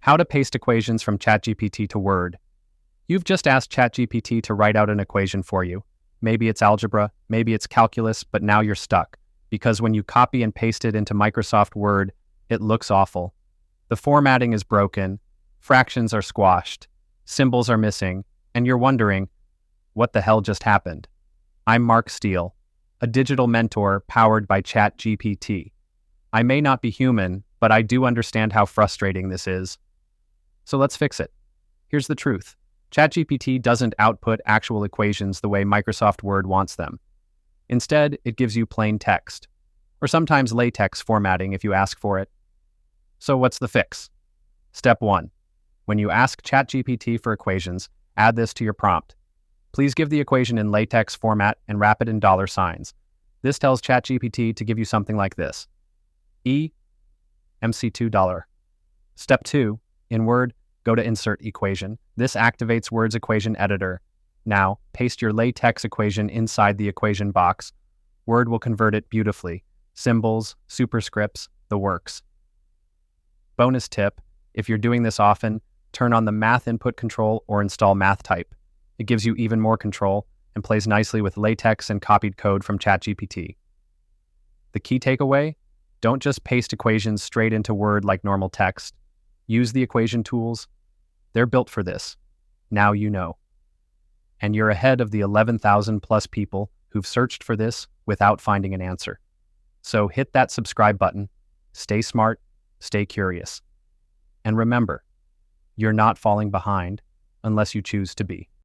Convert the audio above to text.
How to paste equations from ChatGPT to Word. You've just asked ChatGPT to write out an equation for you. Maybe it's algebra, maybe it's calculus, but now you're stuck. Because when you copy and paste it into Microsoft Word, it looks awful. The formatting is broken, fractions are squashed, symbols are missing, and you're wondering, what the hell just happened? I'm Mark Steele, a digital mentor powered by ChatGPT. I may not be human, but I do understand how frustrating this is. So let's fix it. Here's the truth. ChatGPT doesn't output actual equations the way Microsoft Word wants them. Instead, it gives you plain text, or sometimes latex formatting if you ask for it. So what's the fix? Step 1. When you ask ChatGPT for equations, add this to your prompt. Please give the equation in latex format and wrap it in $signs. This tells ChatGPT to give you something like this. MC2. Step 2. In Word, go to Insert Equation. This activates Word's equation editor. Now, paste your latex equation inside the equation box. Word will convert it beautifully. Symbols, superscripts, the works. Bonus tip, if you're doing this often, turn on the Math Input control or install Math Type. It gives you even more control and plays nicely with latex and copied code from ChatGPT. The key takeaway? Don't just paste equations straight into Word like normal text. Use the equation tools. They're built for this. Now you know. And you're ahead of the 11,000 plus people who've searched for this without finding an answer. So hit that subscribe button. Stay smart, stay curious. And remember, you're not falling behind unless you choose to be.